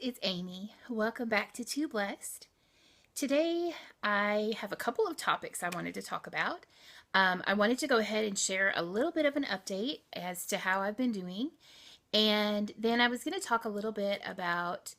it's Amy. Welcome back to Too Blessed. Today I have a couple of topics I wanted to talk about. I wanted to go ahead and share a little bit of an update as to how I've been doing, and then I was going to talk a little bit about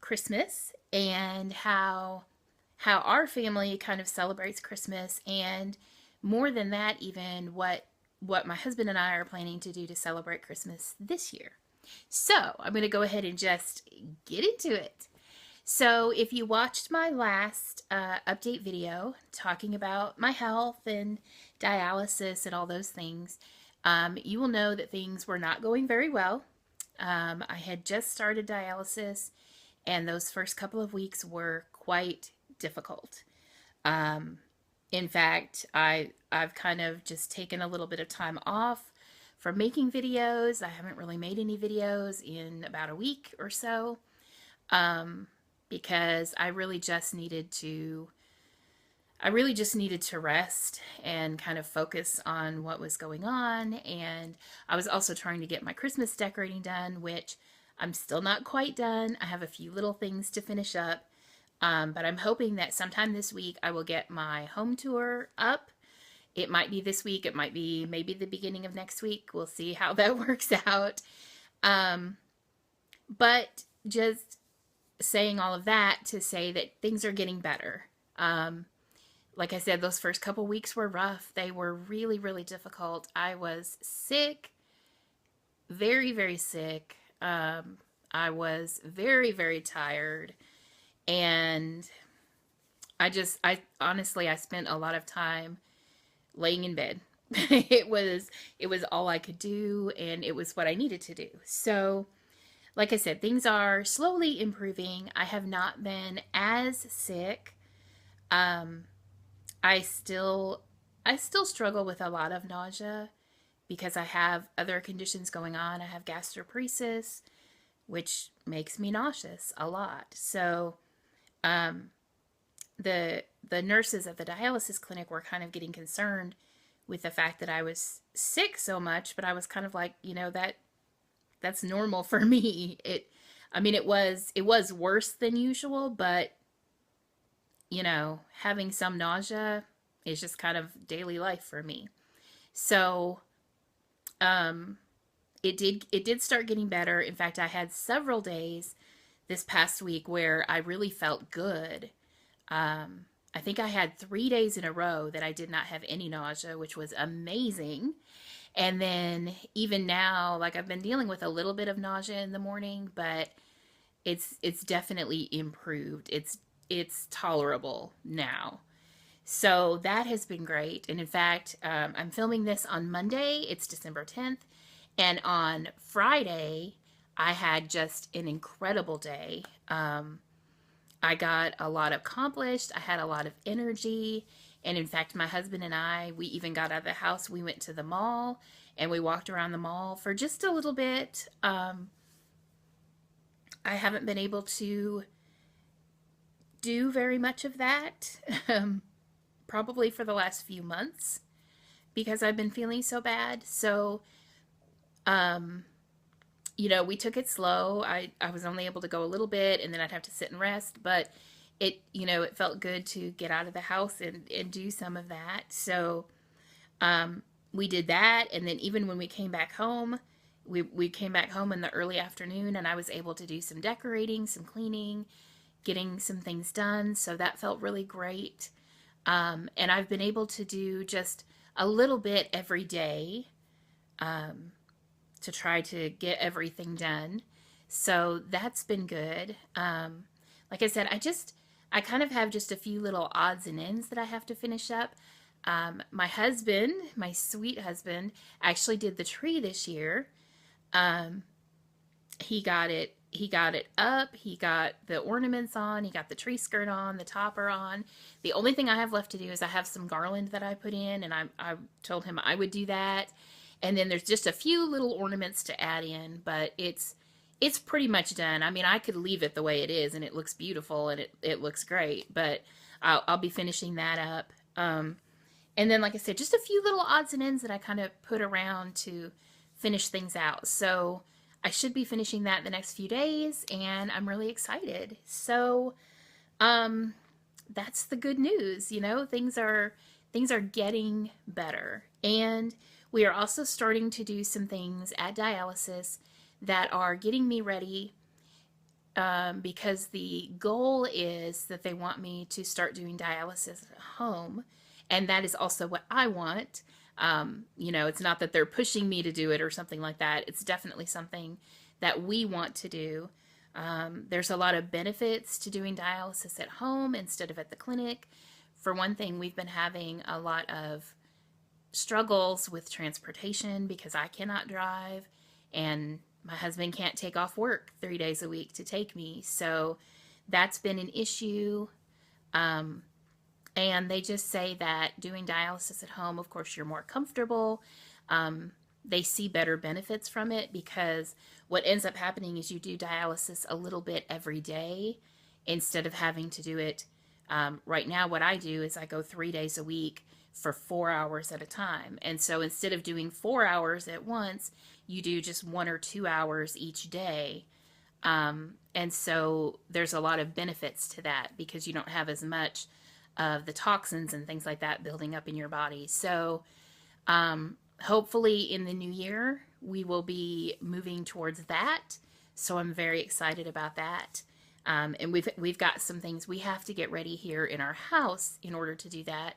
Christmas and how our family kind of celebrates Christmas, and more than that, even what my husband and I are planning to do to celebrate Christmas this year. So I'm going to go ahead and just get into it. So, if you watched my last update video talking about my health and dialysis and all those things, you will know that things were not going very well. I had just started dialysis, and those first couple of weeks were quite difficult. Um, in fact, I've kind of just taken a little bit of time off from making videos. I haven't really made any videos in about a week or so, um, because I really just needed to rest and kind of focus on what was going on. And I was also trying to get my Christmas decorating done, which I'm still not quite done. I have a few little things to finish up. But I'm hoping that sometime this week I will get my home tour up. It might be this week. It might be maybe the beginning of next week. We'll see how that works out. Um, but just saying all of that to say that things are getting better. Like I said, those first couple weeks were rough. They were really, really difficult. I was sick, very, very sick. I was very, very tired. And I honestly, I spent a lot of time laying in bed. it was all I could do, and it was what I needed to do. So, like I said, things are slowly improving. I have not been as sick. Um, I still I still struggle with a lot of nausea because I have other conditions going on. I have gastroparesis, which makes me nauseous a lot. So, um, the nurses at the dialysis clinic were kind of getting concerned with the fact that I was sick so much, but I was kind of like, that's normal for me. I mean, it was worse than usual, but having some nausea is just kind of daily life for me. So, um, it did start getting better. In fact, I had several days this past week where I really felt good. I think I had 3 days in a row that I did not have any nausea, which was amazing. And then even now, like I've been dealing with a little bit of nausea in the morning, but it's definitely improved. It's tolerable now. So that has been great. And in fact, I'm filming this on Monday. It's December 10th. And on Friday, I had just an incredible day. I got a lot accomplished. I had a lot of energy. And in fact, my husband and I, we even got out of the house. We went to the mall and we walked around the mall for just a little bit. I haven't been able to do very much of that, probably for the last few months because I've been feeling so bad. So, um, we took it slow. I was only able to go a little bit and then I'd have to sit and rest, but it felt good to get out of the house and do some of that. So, um, we did that. And then even when we came back home, we came back home in the early afternoon and I was able to do some decorating, some cleaning, getting some things done. So that felt really great. And I've been able to do just a little bit every day. Um, to try to get everything done. So that's been good. Like I said, I kind of have just a few little odds and ends that I have to finish up. My husband, my sweet husband, actually did the tree this year. Um, he got it up, he got the ornaments on, he got the tree skirt on, the topper on. The only thing I have left to do is I have some garland that I put in, and I told him I would do that. And then there's just a few little ornaments to add in, but it's pretty much done. I mean, I could leave it the way it is and it looks beautiful and it looks great, but I'll be finishing that up. And then, like I said, just a few little odds and ends that I kind of put around to finish things out. So I should be finishing that the next few days, and I'm really excited. So, um, that's the good news. Things are getting better, and we are also starting to do some things at dialysis that are getting me ready, because the goal is that they want me to start doing dialysis at home, and that is also what I want. It's not that they're pushing me to do it or something like that. It's definitely something that we want to do. There's a lot of benefits to doing dialysis at home instead of at the clinic. For one thing, we've been having a lot of struggles with transportation because I cannot drive, and my husband can't take off work 3 days a week to take me. So that's been an issue. Um, and they just say that doing dialysis at home, of course, you're more comfortable. Um, they see better benefits from it because what ends up happening is you do dialysis a little bit every day instead of having to do it. Right now, what I do is I go 3 days a week for 4 hours at a time. And so instead of doing 4 hours at once, you do just 1 or 2 hours each day. And so there's a lot of benefits to that because you don't have as much of the toxins and things like that building up in your body. So hopefully in the new year, we will be moving towards that. So I'm very excited about that. And we've got some things we have to get ready here in our house in order to do that.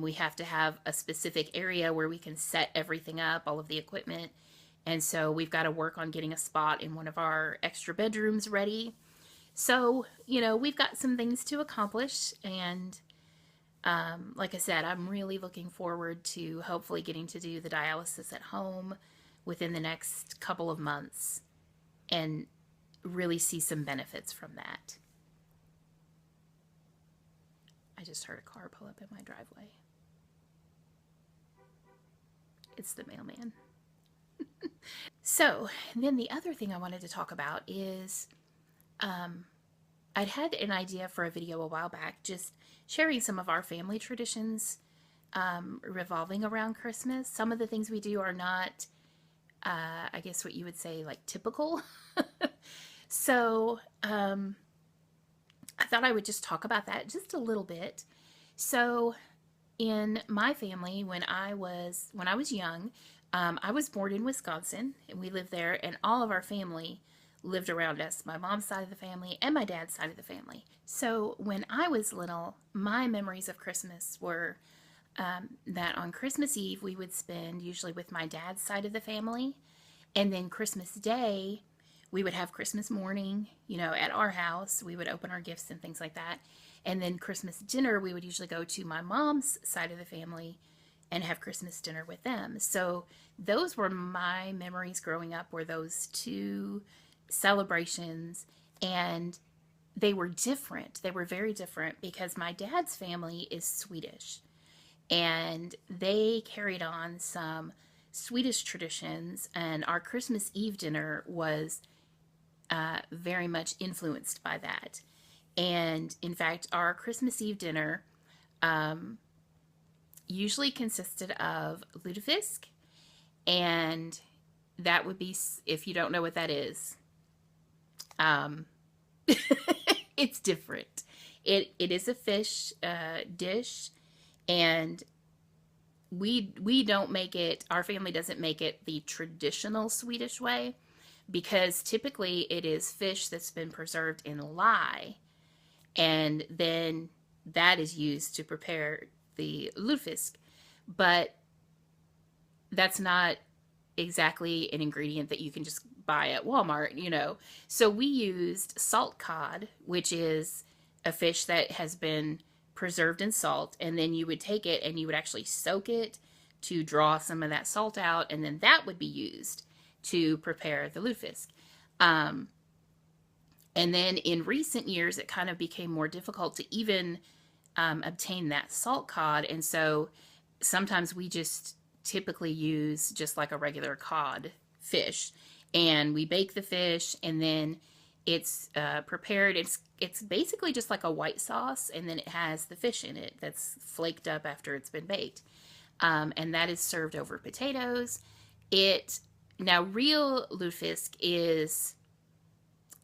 We have to have a specific area where we can set everything up, all of the equipment. And so we've got to work on getting a spot in one of our extra bedrooms ready. So, we've got some things to accomplish. And like I said, I'm really looking forward to hopefully getting to do the dialysis at home within the next couple of months and really see some benefits from that. I just heard a car pull up in my driveway. It's the mailman. So, then the other thing I wanted to talk about is I'd had an idea for a video a while back, just sharing some of our family traditions revolving around Christmas. Some of the things we do are not, I guess what you would say, like typical. So, I thought I would just talk about that just a little bit. So, in my family, when I was young, I was born in Wisconsin, and we lived there, and all of our family lived around us, my mom's side of the family and my dad's side of the family. So when I was little, my memories of Christmas were that on Christmas Eve we would spend usually with my dad's side of the family, and then Christmas Day we would have Christmas morning, at our house. We would open our gifts and things like that. And then Christmas dinner, we would usually go to my mom's side of the family and have Christmas dinner with them. So those were my memories growing up, were those two celebrations. And they were different. They were very different because my dad's family is Swedish. And they carried on some Swedish traditions. And our Christmas Eve dinner was very much influenced by that. And in fact, our Christmas Eve dinner usually consisted of lutefisk, and that would be, if you don't know what that is, it's different. It is a fish dish, and we don't make it, our family doesn't make it the traditional Swedish way, because typically it is fish that's been preserved in lye, and then that is used to prepare the lutefisk. But that's not exactly an ingredient that you can just buy at Walmart. So we used salt cod, which is a fish that has been preserved in salt, and then you would take it and you would actually soak it to draw some of that salt out, and then that would be used to prepare the lutefisk. And then in recent years, it kind of became more difficult to even obtain that salt cod, and so sometimes we just typically use just like a regular cod fish, and we bake the fish, and then it's prepared. It's basically just like a white sauce, and then it has the fish in it that's flaked up after it's been baked, and that is served over potatoes. It Now, real lutefisk is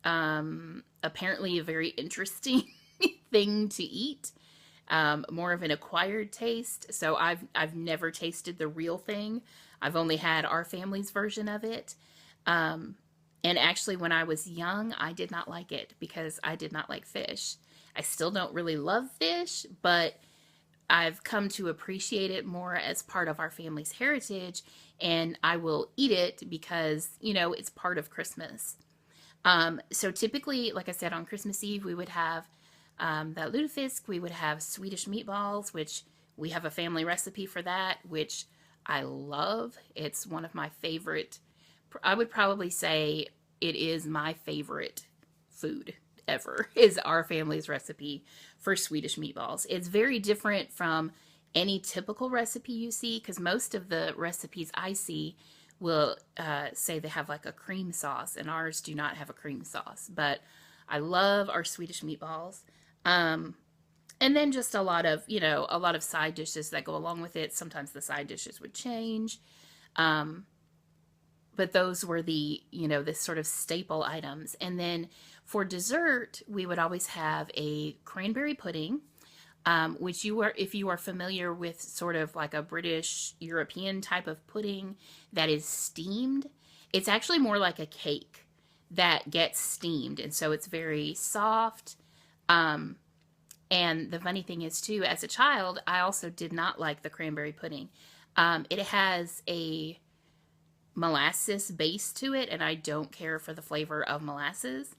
apparently a very interesting thing to eat. More of an acquired taste. So I've never tasted the real thing. I've only had our family's version of it. Um, and actually, when I was young, I did not like it because I did not like fish. I still don't really love fish, but I've come to appreciate it more as part of our family's heritage, and I will eat it because, it's part of Christmas. So typically, like I said, on Christmas Eve, we would have that lutefisk. We would have Swedish meatballs, which we have a family recipe for that, which I love. It's one of my favorite. I would probably say it is my favorite food ever, is our family's recipe for Swedish meatballs. It's very different from any typical recipe you see, because most of the recipes I see will say they have like a cream sauce, and ours do not have a cream sauce. But I love our Swedish meatballs. Um, and then just a lot of side dishes that go along with it. Sometimes the side dishes would change. Um, but those were this sort of staple items. And then for dessert, we would always have a cranberry pudding, which if you are familiar with sort of like a British European type of pudding that is steamed, it's actually more like a cake that gets steamed. And so it's very soft. Um, and the funny thing is, too, as a child, I also did not like the cranberry pudding. It has a molasses base to it, and I don't care for the flavor of molasses.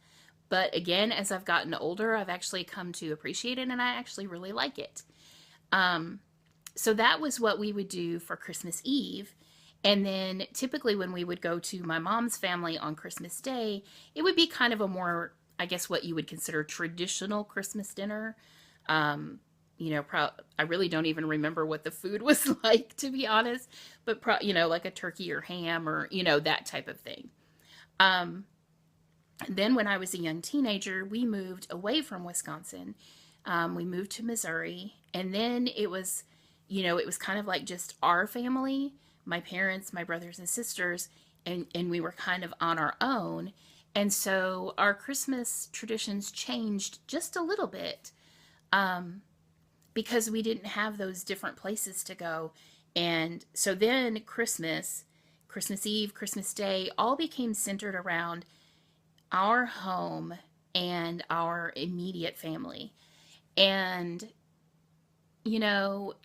But again, as I've gotten older, I've actually come to appreciate it, and I actually really like it. Um, so that was what we would do for Christmas Eve. And then typically when we would go to my mom's family on Christmas Day, it would be kind of a more, I guess, what you would consider traditional Christmas dinner. Um, I really don't even remember what the food was like, to be honest, but like a turkey or ham or, that type of thing. Um, then when I was a young teenager, we moved away from Wisconsin. We moved to Missouri, and then it was kind of like just our family, my parents, my brothers and sisters, and we were kind of on our own. And so our Christmas traditions changed just a little bit. Um, because we didn't have those different places to go. And so then Christmas Eve, Christmas Day, all became centered around our home and our immediate family. And,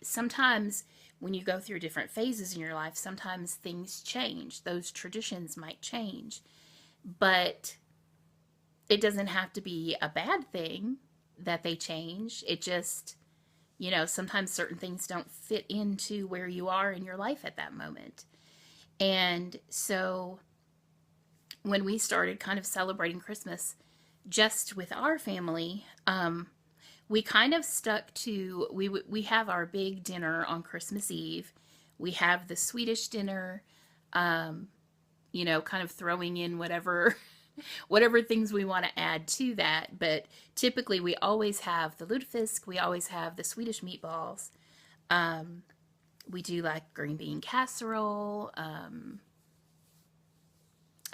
sometimes when you go through different phases in your life, sometimes things change. Those traditions might change. But it doesn't have to be a bad thing that they change. It just, sometimes certain things don't fit into where you are in your life at that moment. And so when we started kind of celebrating Christmas just with our family, we kind of stuck to, we have our big dinner on Christmas Eve. We have the Swedish dinner, kind of throwing in whatever things we want to add to that. But typically we always have the lutefisk, we always have the Swedish meatballs. We do like green bean casserole. I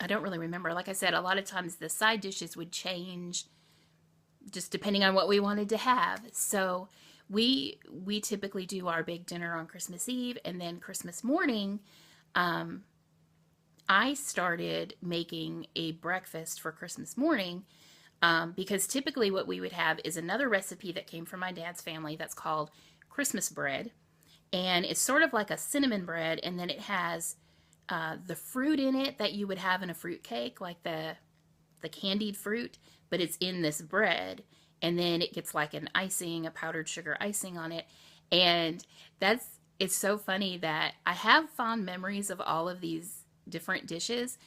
don't really remember. Like I said, a lot of times the side dishes would change just depending on what we wanted to have. So we typically do our big dinner on Christmas Eve, and then Christmas morning, I started making a breakfast for Christmas morning, because typically what we would have is another recipe that came from my dad's family that's called Christmas bread. And it's sort of like a cinnamon bread, and then it has the fruit in it that you would have in a fruit cake, like the candied fruit, but it's in this bread. And then it gets like an icing, a powdered sugar icing on it. And it's so funny that I have fond memories of all of these different dishes,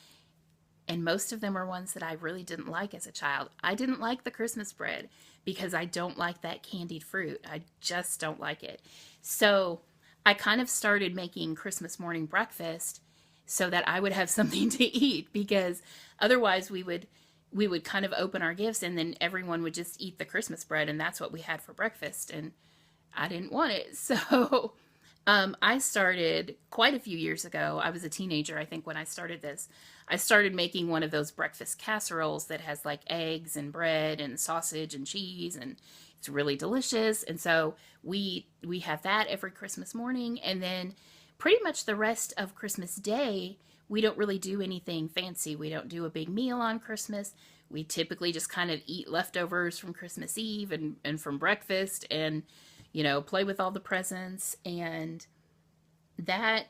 and most of them are ones that I really didn't like as a child. I didn't like the Christmas bread because I don't like that candied fruit. I just don't like it. So I kind of started making Christmas morning breakfast so that I would have something to eat, because otherwise we would kind of open our gifts and then everyone would just eat the Christmas bread, and that's what we had for breakfast, and I didn't want it. So I started quite a few years ago. I was a teenager, I think, when I started this. I started making one of those breakfast casseroles that has like eggs and bread and sausage and cheese, and it's really delicious. And so we have that every Christmas morning, and then pretty much the rest of Christmas Day, we don't really do anything fancy. We don't do a big meal on Christmas. We typically just kind of eat leftovers from Christmas Eve and from breakfast, and play with all the presents. And that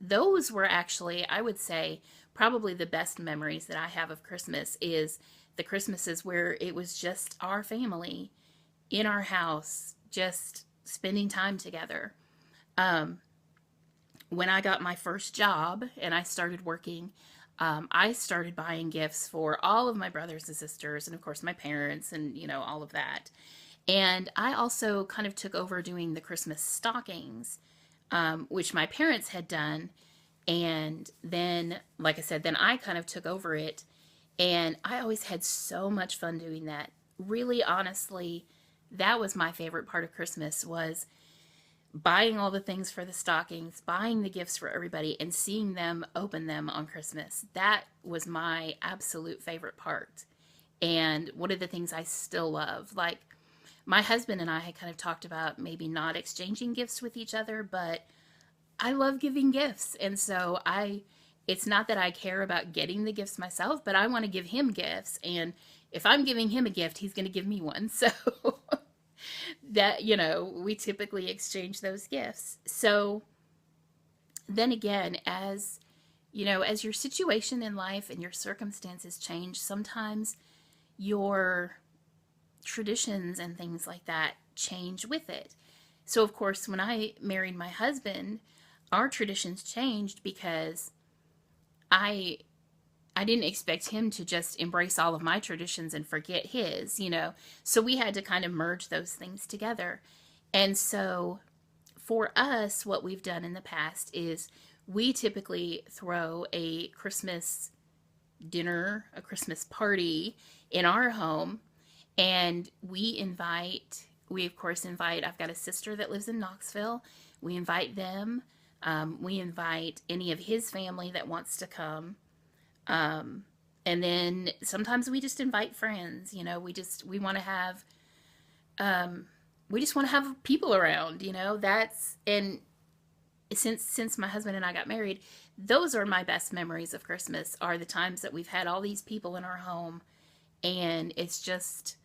those were actually, I would say, probably the best memories that I have of Christmas is the Christmases where it was just our family in our house, just spending time together. Um, when I got my first job and I started working, I started buying gifts for all of my brothers and sisters, and of course my parents, and all of that. And I also kind of took over doing the Christmas stockings, which my parents had done. And then, like I said, then I kind of took over it. And I always had so much fun doing that. Really, honestly, that was my favorite part of Christmas, was buying all the things for the stockings, buying the gifts for everybody, and seeing them open them on Christmas. That was my absolute favorite part. And one of the things I still love. Like, my husband and I had kind of talked about maybe not exchanging gifts with each other, but I love giving gifts. And so it's not that I care about getting the gifts myself, but I want to give him gifts. And if I'm giving him a gift, he's going to give me one. So that, we typically exchange those gifts. So then again, as your situation in life and your circumstances change, sometimes your traditions and things like that change with it. So of course, when I married my husband, our traditions changed because I I didn't expect him to just embrace all of my traditions and forget his. So we had to kind of merge those things together. And so for us, what we've done in the past is we typically throw a Christmas dinner, a Christmas party in our home, and we of course invite, I've got a sister that lives in Knoxville. We invite them. We invite any of his family that wants to come. And then sometimes we just invite friends. Um, we just want to have people around. And since my husband and I got married, those are my best memories of Christmas, are the times that we've had all these people in our home. And it's just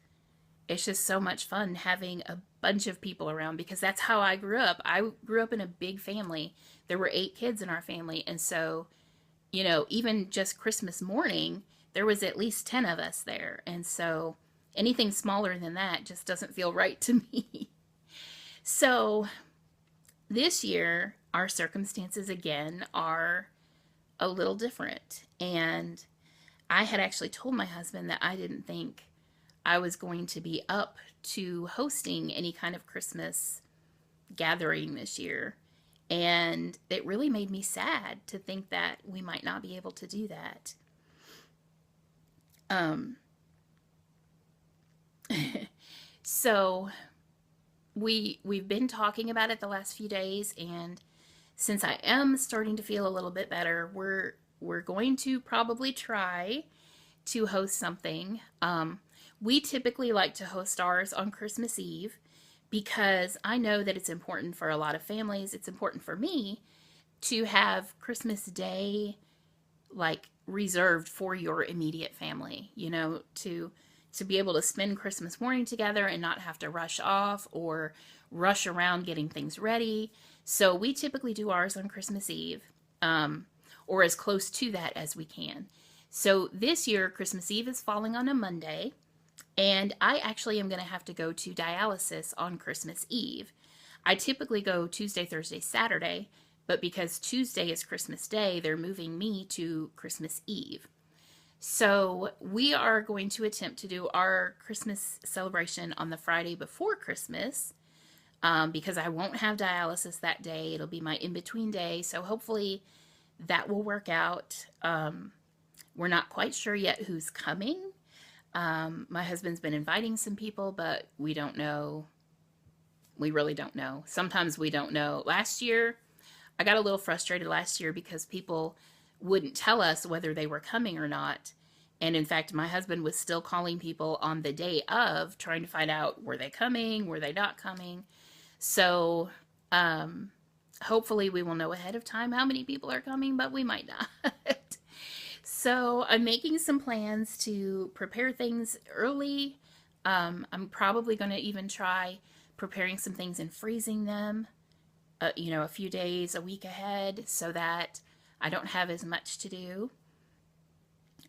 so much fun having a bunch of people around, because that's how I grew up. I grew up in a big family. There were 8 kids in our family. And so, even just Christmas morning, there was at least 10 of us there. And so anything smaller than that just doesn't feel right to me. So this year, our circumstances again are a little different. And I had actually told my husband that I didn't think I was going to be up to hosting any kind of Christmas gathering this year. And it really made me sad to think that we might not be able to do that. Um, so we've been talking about it the last few days, and since I am starting to feel a little bit better, we're going to probably try to host something. We typically like to host ours on Christmas Eve, because I know that it's important for a lot of families. It's important for me to have Christmas Day like reserved for your immediate family, to be able to spend Christmas morning together and not have to rush off or rush around getting things ready. So we typically do ours on Christmas Eve, or as close to that as we can. So this year, Christmas Eve is falling on a Monday, and I actually am going to have to go to dialysis on Christmas Eve. I typically go Tuesday, Thursday, Saturday, but because Tuesday is Christmas Day, they're moving me to Christmas Eve. So we are going to attempt to do our Christmas celebration on the Friday before Christmas, because I won't have dialysis that day. It'll be my in-between day, so hopefully that will work out. We're not quite sure yet who's coming. My husband's been inviting some people, but we don't know We really don't know. Sometimes we don't know. Last year, I got a little frustrated last year because people wouldn't tell us whether they were coming or not. And in fact, my husband was still calling people on the day of, trying to find out, were they coming? Were they not coming? So, hopefully we will know ahead of time how many people are coming, but we might not. So I'm making some plans to prepare things early. I'm probably going to even try preparing some things and freezing them, a few days, a week ahead, so that I don't have as much to do.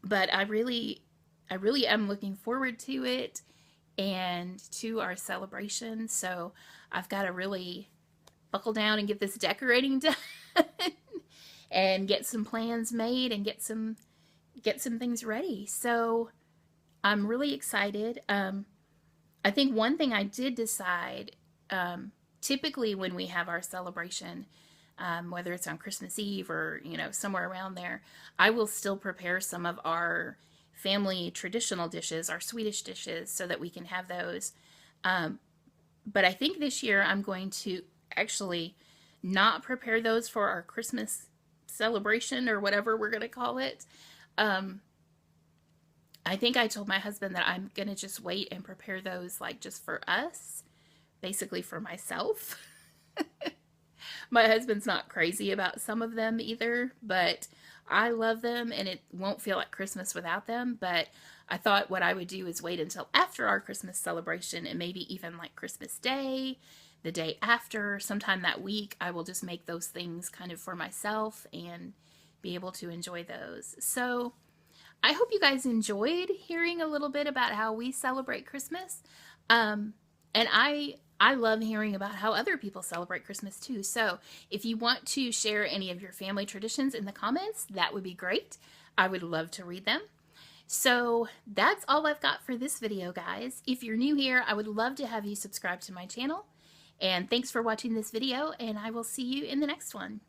But I really am looking forward to it and to our celebration. So I've got to really buckle down and get this decorating done and get some plans made and get some things ready. So I'm really excited. I think one thing I did decide, typically when we have our celebration, whether it's on Christmas Eve or, somewhere around there, I will still prepare some of our family traditional dishes, our Swedish dishes, so that we can have those. But I think this year I'm going to actually not prepare those for our Christmas celebration or whatever we're going to call it. I think I told my husband that I'm going to just wait and prepare those like just for us, basically for myself. My husband's not crazy about some of them either, but I love them and it won't feel like Christmas without them. But I thought what I would do is wait until after our Christmas celebration and maybe even like Christmas Day, the day after, sometime that week, I will just make those things kind of for myself and be able to enjoy those. So I hope you guys enjoyed hearing a little bit about how we celebrate Christmas. And I love hearing about how other people celebrate Christmas too. So if you want to share any of your family traditions in the comments, that would be great. I would love to read them. So that's all I've got for this video, guys. If you're new here, I would love to have you subscribe to my channel. And thanks for watching this video, and I will see you in the next one.